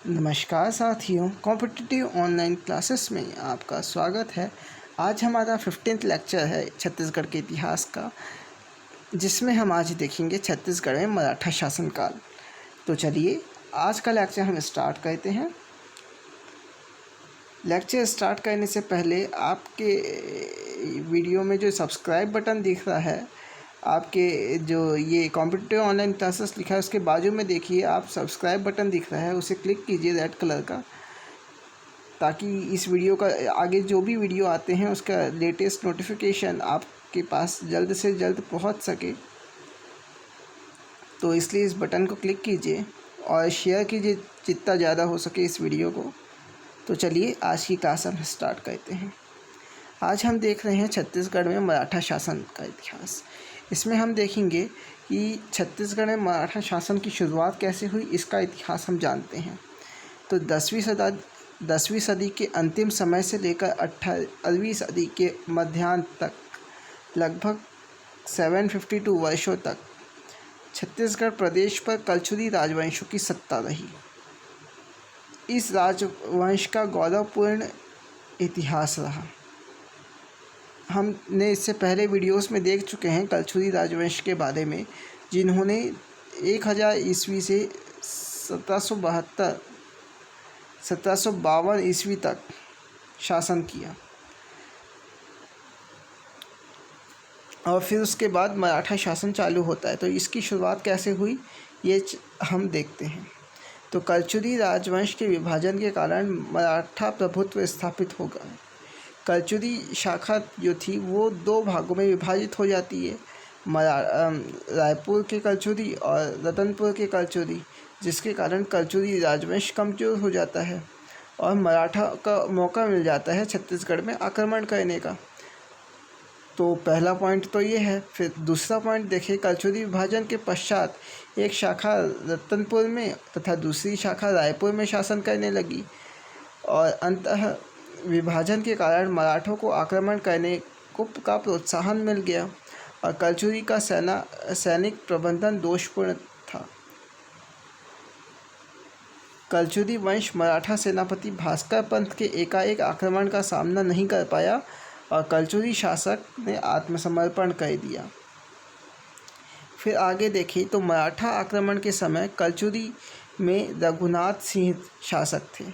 नमस्कार साथियों, competitive online classes में आपका स्वागत है। आज हमारा 15th लेक्चर है छत्तीसगढ़ के इतिहास का, जिसमें हम आज देखेंगे छत्तीसगढ़ में मराठा शासनकाल। तो चलिए आज का लेक्चर हम स्टार्ट करते हैं। लेक्चर स्टार्ट करने से पहले आपके वीडियो में जो सब्सक्राइब बटन दिख रहा है, आपके जो ये कॉम्पिटिटिव ऑनलाइन क्लासेस लिखा है उसके बाजू में देखिए आप सब्सक्राइब बटन दिख रहा है, उसे क्लिक कीजिए रेड कलर का, ताकि इस वीडियो का आगे जो भी वीडियो आते हैं उसका लेटेस्ट नोटिफिकेशन आपके पास जल्द से जल्द पहुंच सके। तो इसलिए इस बटन को क्लिक कीजिए और शेयर कीजिए जितना ज़्यादा हो सके इस वीडियो को। तो चलिए आज की क्लास हम स्टार्ट करते हैं। आज हम देख रहे हैं छत्तीसगढ़ में मराठा शासन का इतिहास। इसमें हम देखेंगे कि छत्तीसगढ़ में मराठा शासन की शुरुआत कैसे हुई, इसका इतिहास हम जानते हैं। तो 10वीं सदी के अंतिम समय से लेकर 18वीं सदी के मध्यांत तक लगभग 752 वर्षों तक छत्तीसगढ़ प्रदेश पर कलचुरी राजवंशों की सत्ता रही। इस राजवंश का गौरवपूर्ण इतिहास रहा। हमने इससे पहले वीडियोस में देख चुके हैं कलचुरी राजवंश के बारे में, जिन्होंने 1000 ईस्वी से 1752 ईस्वी तक शासन किया और फिर उसके बाद मराठा शासन चालू होता है। तो इसकी शुरुआत कैसे हुई ये हम देखते हैं। तो कलचुरी राजवंश के विभाजन के कारण मराठा प्रभुत्व स्थापित हो गया। कलचुरी शाखा जो थी वो 2 भागों में विभाजित हो जाती है, रायपुर के कलचुरी और रतनपुर के कलचुरी, जिसके कारण कलचुरी राजवंश कमज़ोर हो जाता है और मराठा का मौका मिल जाता है छत्तीसगढ़ में आक्रमण करने का। तो पहला पॉइंट तो ये है। फिर दूसरा पॉइंट देखिए, कलचुरी विभाजन के पश्चात एक शाखा रतनपुर में तथा दूसरी शाखा रायपुर में शासन करने लगी और अंततः विभाजन के कारण मराठों को आक्रमण करने का प्रोत्साहन मिल गया और कलचुरी का सैनिक प्रबंधन दोषपूर्ण था। कलचुरी वंश मराठा सेनापति भास्कर पंत के एकाएक आक्रमण का सामना नहीं कर पाया और कलचुरी शासक ने आत्मसमर्पण कर दिया। फिर आगे देखिए तो मराठा आक्रमण के समय कलचुरी में रघुनाथ सिंह शासक थे।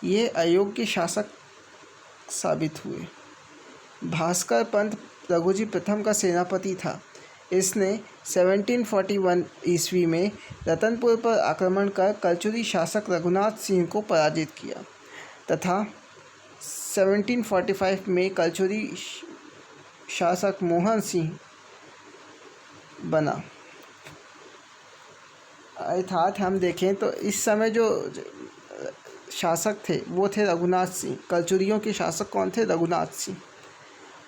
ये अयोग्य शासक साबित हुए। भास्कर पंत रघुजी प्रथम का सेनापति था। इसने 1741 ईस्वी में रतनपुर पर आक्रमण कर कलचुरी शासक रघुनाथ सिंह को पराजित किया तथा 1745 में कलचुरी शासक मोहन सिंह बना। अर्थात हम देखें तो इस समय जो शासक थे वो थे रघुनाथ सिंह। कलचुरियों के शासक कौन थे? रघुनाथ सिंह।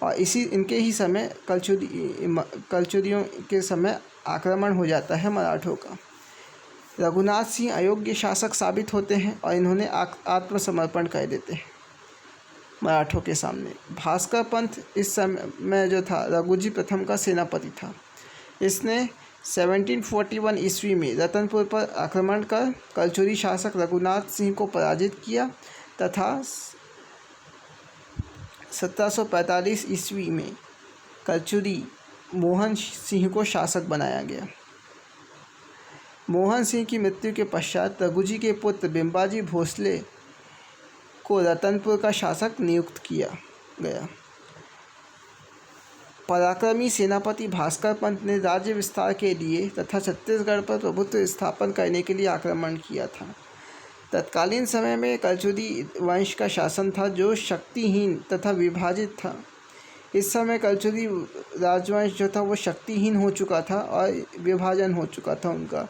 और इनके ही समय कलचुरियों के समय आक्रमण हो जाता है मराठों का। रघुनाथ सिंह अयोग्य शासक साबित होते हैं और इन्होंने आत्मसमर्पण कर देते हैं मराठों के सामने। भास्कर पंत इस समय में जो था रघुजी प्रथम का सेनापति था। इसने 1741 ईस्वी में रतनपुर पर आक्रमण कर कलचुरी शासक रघुनाथ सिंह को पराजित किया तथा 1745 ईस्वी में कलचुरी मोहन सिंह को शासक बनाया गया। मोहन सिंह की मृत्यु के पश्चात रघुजी के पुत्र बिंबाजी भोसले को रतनपुर का शासक नियुक्त किया गया। पराक्रमी सेनापति भास्कर पंत ने राज्य विस्तार के लिए तथा छत्तीसगढ़ पर प्रभुत्व स्थापन करने के लिए आक्रमण किया था। तत्कालीन समय में कलचुरी वंश का शासन था जो शक्तिहीन तथा विभाजित था। इस समय कलचुरी राजवंश जो था वो शक्तिहीन हो चुका था और विभाजन हो चुका था उनका।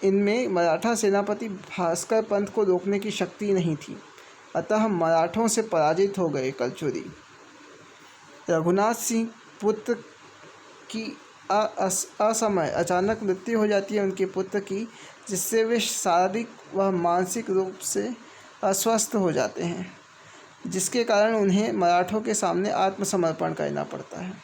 इनमें मराठा सेनापति भास्कर पंत को रोकने की शक्ति नहीं थी, अतः मराठों से पराजित हो गए कलचुरी। रघुनाथ सिंह पुत्र की असमय अचानक मृत्यु हो जाती है उनके पुत्र की, जिससे वे शारीरिक व मानसिक रूप से अस्वस्थ हो जाते हैं, जिसके कारण उन्हें मराठों के सामने आत्मसमर्पण करना पड़ता है।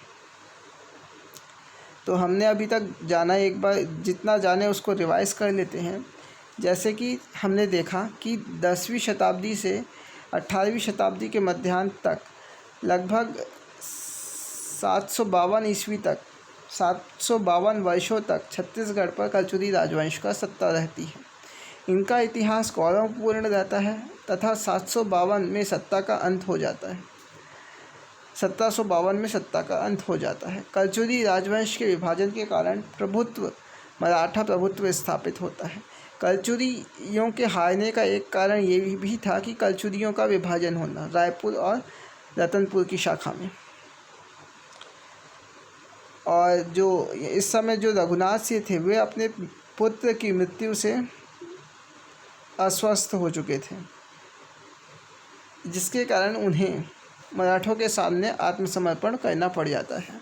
तो हमने अभी तक जाना, एक बार जितना जाने उसको रिवाइज कर लेते हैं। जैसे कि हमने देखा कि 10वीं शताब्दी से 18वीं शताब्दी के मध्यांत तक लगभग 752 ईस्वी तक 752 वर्षों तक छत्तीसगढ़ पर कलचुरी राजवंश का सत्ता रहती है। इनका इतिहास गौरवपूर्ण रहता है तथा 752 में सत्ता का अंत हो जाता है। 1752 में सत्ता का अंत हो जाता है। कलचुरी राजवंश के विभाजन के कारण प्रभुत्व मराठा प्रभुत्व स्थापित होता है। कलचुरियों के हारने का एक कारण ये भी था कि कलचुरियों का विभाजन होना रायपुर और रतनपुर की शाखा में। और जो इस समय जो रघुनाथ सिंह थे वे अपने पुत्र की मृत्यु से अस्वस्थ हो चुके थे, जिसके कारण उन्हें मराठों के सामने आत्मसमर्पण करना पड़ जाता है।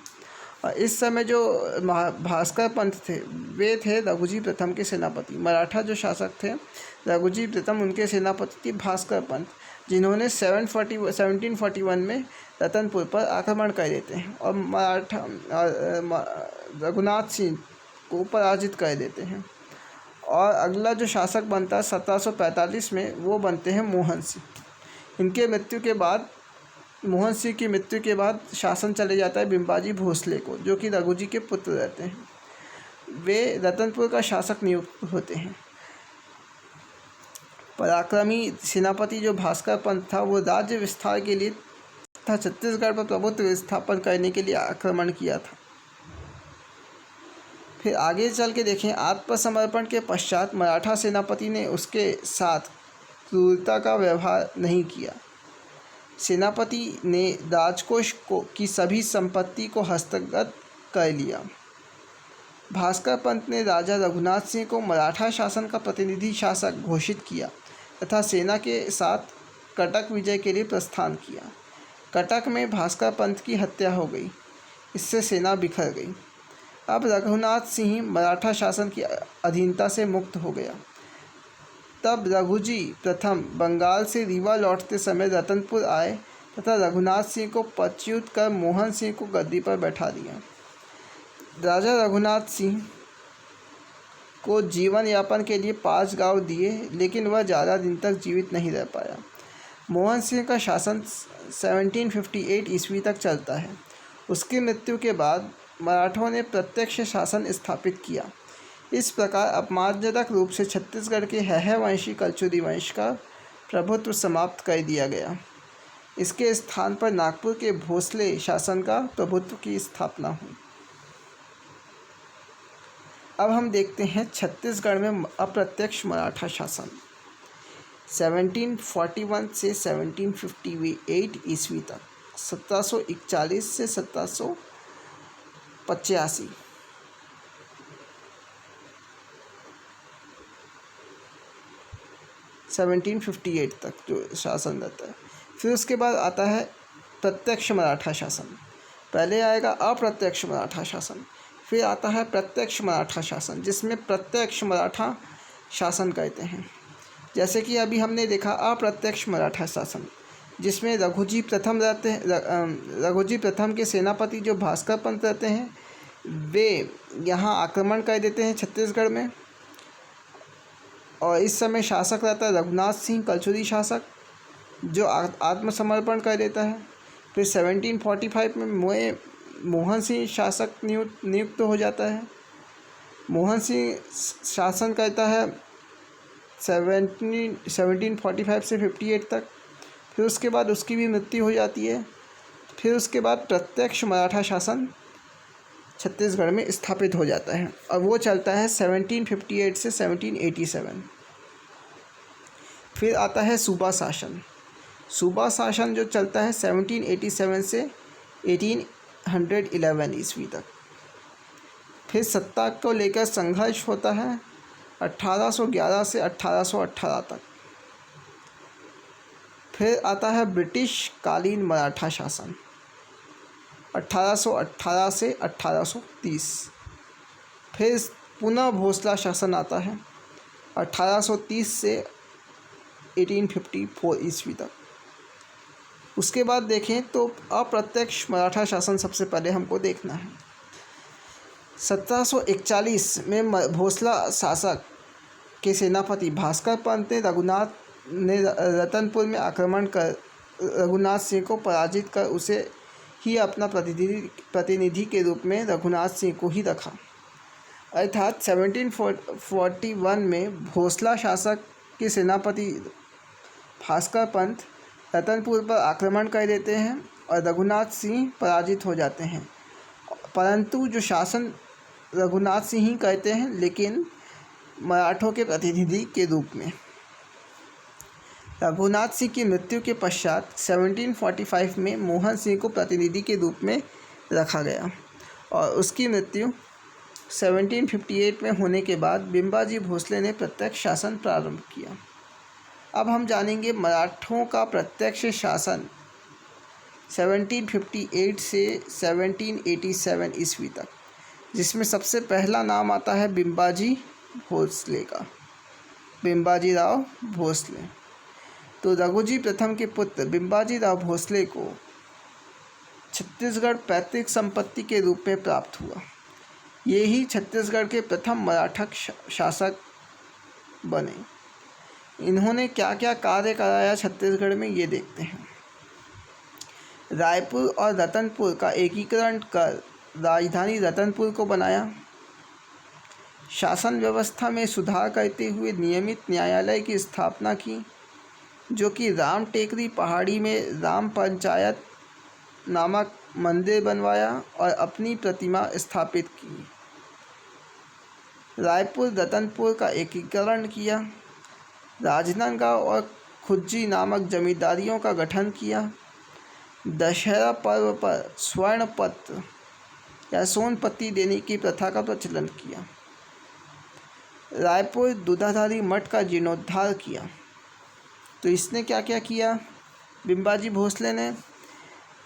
और इस समय जो भास्कर पंत थे वे थे रघुजी प्रथम के सेनापति। मराठा जो शासक थे रघुजी प्रथम, उनके सेनापति थे भास्कर पंत, जिन्होंने 1741 में रतनपुर पर आक्रमण कर देते हैं और मराठा रघुनाथ सिंह को पराजित कर देते हैं। और अगला जो शासक बनता है 1745 में, वो बनते हैं मोहन सिंह। इनके मृत्यु के बाद मोहन सिंह की मृत्यु के बाद शासन चले जाता है बिम्बाजी भोसले को, जो कि रघुजी के पुत्र रहते हैं। वे रतनपुर का शासक नियुक्त होते हैं। पराक्रमी सेनापति जो भास्कर पंत था वो राज्य विस्तार के लिए तथा छत्तीसगढ़ पर प्रभुत्व स्थापन करने के लिए आक्रमण किया था। फिर आगे चल के देखें, आत्मसमर्पण के पश्चात मराठा सेनापति ने उसके साथ क्रूरता का व्यवहार नहीं किया। सेनापति ने राजकोष की सभी संपत्ति को हस्तगत कर लिया। भास्कर पंत ने राजा रघुनाथ सिंह को मराठा शासन का प्रतिनिधि शासक घोषित किया तथा सेना के साथ कटक विजय के लिए प्रस्थान किया। कटक में भास्कर पंत की हत्या हो गई। इससे सेना बिखर गई। अब रघुनाथ सिंह मराठा शासन की अधीनता से मुक्त हो गया। तब रघुजी प्रथम बंगाल से रीवा लौटते समय रतनपुर आए तथा रघुनाथ सिंह को पदच्युत कर मोहन सिंह को गद्दी पर बैठा दिया। राजा रघुनाथ सिंह को जीवन यापन के लिए 5 गांव दिए, लेकिन वह ज़्यादा दिन तक जीवित नहीं रह पाया। मोहन सिंह का शासन 1758 ईस्वी तक चलता है। उसकी मृत्यु के बाद मराठों ने प्रत्यक्ष शासन स्थापित किया। इस प्रकार अपमानजनक रूप से छत्तीसगढ़ के हैहयवंशी कलचुरी वंश का प्रभुत्व समाप्त कर दिया गया। इसके स्थान पर नागपुर के भोसले शासन का प्रभुत्व की स्थापना हुई। अब हम देखते हैं छत्तीसगढ़ में अप्रत्यक्ष मराठा शासन 1741 से 1758 ईस्वी तक, 1741 से 1785, 1758 तक जो शासन रहता है। फिर उसके बाद आता है प्रत्यक्ष मराठा शासन। पहले आएगा अप्रत्यक्ष मराठा शासन, फिर आता है प्रत्यक्ष मराठा शासन, जिसमें प्रत्यक्ष मराठा शासन कहते हैं। जैसे कि अभी हमने देखा अप्रत्यक्ष मराठा शासन, जिसमें रघुजी प्रथम रहते हैं। रघुजी प्रथम के सेनापति जो भास्कर पंत रहते हैं, वे यहाँ आक्रमण कर देते हैं छत्तीसगढ़ में। और इस समय शासक रहता है रघुनाथ सिंह, कलचुरी शासक, जो आत्मसमर्पण कर देता है। फिर 1745 में मोहन सिंह शासक नियुक्त हो जाता है। मोहन सिंह शासन करता है 1745 से 58 तक। फिर उसके बाद उसकी भी मृत्यु हो जाती है। फिर उसके बाद प्रत्यक्ष मराठा शासन छत्तीसगढ़ में स्थापित हो जाता है और वो चलता है 1758 से 1787। फिर आता है सूबा शासन। सूबा शासन जो चलता है 1787 से 1811 ईस्वी तक। फिर सत्ता को लेकर संघर्ष होता है 1811 से 1818 तक। फिर आता है ब्रिटिश कालीन मराठा शासन 1818 से 1830। फिर पुनः भोसला शासन आता है 1830 से 1854 ईस्वी तक। उसके बाद देखें तो अप्रत्यक्ष मराठा शासन सबसे पहले हमको देखना है। 1741 में भोसला शासक के सेनापति भास्कर पंत ने रतनपुर में आक्रमण कर रघुनाथ सिंह को पराजित कर उसे ही अपना प्रतिनिधि के रूप में रघुनाथ सिंह को ही रखा। अर्थात 1741 में भोसला शासक के सेनापति भास्कर पंत रतनपुर पर आक्रमण कर देते हैं और रघुनाथ सिंह पराजित हो जाते हैं, परंतु जो शासन रघुनाथ सिंह ही करते हैं, लेकिन मराठों के प्रतिनिधि के रूप में। रघुनाथ सिंह की मृत्यु के पश्चात 1745 में मोहन सिंह को प्रतिनिधि के रूप में रखा गया और उसकी मृत्यु 1758 में होने के बाद बिम्बाजी भोसले ने प्रत्यक्ष शासन प्रारंभ किया। अब हम जानेंगे मराठों का प्रत्यक्ष शासन 1758 से 1787 ईस्वी तक, जिसमें सबसे पहला नाम आता है बिम्बाजी भोसले का, बिम्बाजी राव भोसले। तो रघुजी प्रथम के पुत्र बिम्बाजी राव भोसले को छत्तीसगढ़ पैतृक संपत्ति के रूप में प्राप्त हुआ। ये ही छत्तीसगढ़ के प्रथम मराठा शासक बने। इन्होंने क्या क्या कार्य कराया छत्तीसगढ़ में, ये देखते हैं। रायपुर और रतनपुर का एकीकरण कर राजधानी रतनपुर को बनाया। शासन व्यवस्था में सुधार करते हुए नियमित न्यायालय की स्थापना की, जो कि राम टेकरी पहाड़ी में राम पंचायत नामक मंदिर बनवाया और अपनी प्रतिमा स्थापित की। रायपुर रतनपुर का एकीकरण किया। राजनांदगांव और खुज्जी नामक जमींदारियों का गठन किया। दशहरा पर्व पर स्वर्ण पत्र या सोनपत्ती देने की प्रथा का प्रचलन किया। रायपुर दूधाधारी मठ का जीर्णोद्धार किया। तो इसने क्या क्या किया? बिम्बाजी भोसले ने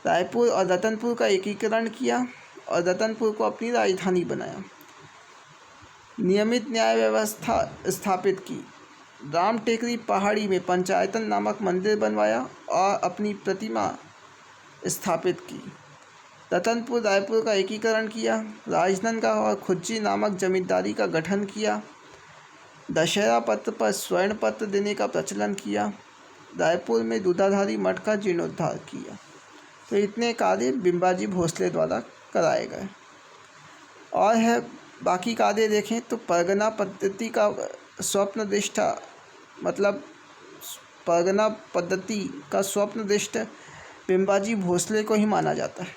रायपुर और रतनपुर का एकीकरण किया और रतनपुर को अपनी राजधानी बनाया। नियमित न्याय व्यवस्था स्थापित की। राम टेकरी पहाड़ी में पंचायतन नामक मंदिर बनवाया और अपनी प्रतिमा स्थापित की। रतनपुर रायपुर का एकीकरण किया। राजनांदगांव और खुज्जी नामक जमींदारी का गठन किया। दशहरा पत्र पर स्वर्ण पत्र देने का प्रचलन किया। रायपुर में दूधाधारी मठ का जीर्णोद्धार किया। तो इतने कार्य बिम्बाजी भोसले द्वारा कराए गए। और है बाकी कार्य देखें तो परगना पद्धति का स्वप्नदिष्टा, मतलब परगना पद्धति का स्वप्नदिष्ट बिम्बाजी भोसले को ही माना जाता है।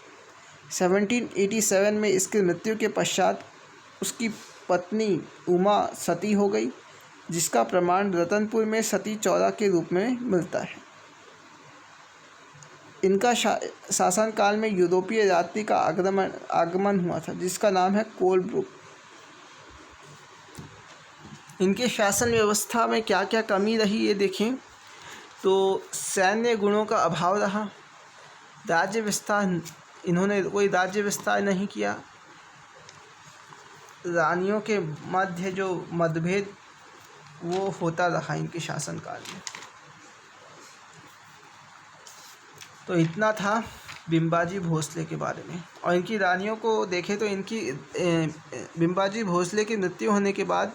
1787 में इसकी मृत्यु के पश्चात उसकी पत्नी उमा सती हो गई, जिसका प्रमाण रतनपुर में सती चौरा के रूप में मिलता है। इनका शासनकाल में यूरोपीय यात्री का आगमन हुआ था, जिसका नाम है कोलब्रुक। इनके शासन व्यवस्था में क्या क्या कमी रही, ये देखें तो सैन्य गुणों का अभाव रहा। राज्य विस्तार, इन्होंने कोई राज्य विस्तार नहीं किया। रानियों के मध्य जो मतभेद वो होता रहा इनके शासनकाल में। तो इतना था बिम्बाजी भोसले के बारे में। और इनकी रानियों को देखें तो इनकी बिम्बाजी भोसले की मृत्यु होने के बाद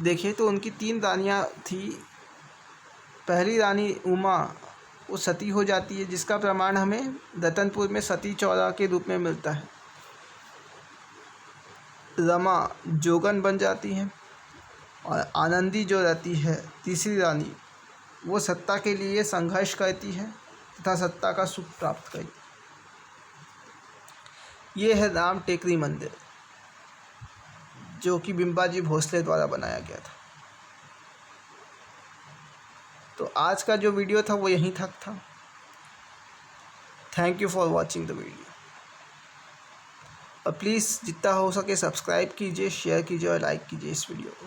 देखें तो उनकी 3 रानियां थी। पहली रानी उमा वो सती हो जाती है, जिसका प्रमाण हमें रतनपुर में सती चौरा के रूप में मिलता है। रमा जोगन बन जाती हैं और आनंदी जो रहती है तीसरी रानी, वो सत्ता के लिए संघर्ष करती है तथा सत्ता का सुख प्राप्त करती। ये है राम टेकरी मंदिर, जो कि बिम्बाजी भोसले द्वारा बनाया गया था। तो आज का जो वीडियो था वो यहीं तक था। Thank you for watching the video. और प्लीज़ जितना हो सके सब्सक्राइब कीजिए, शेयर कीजिए और लाइक कीजिए इस वीडियो को।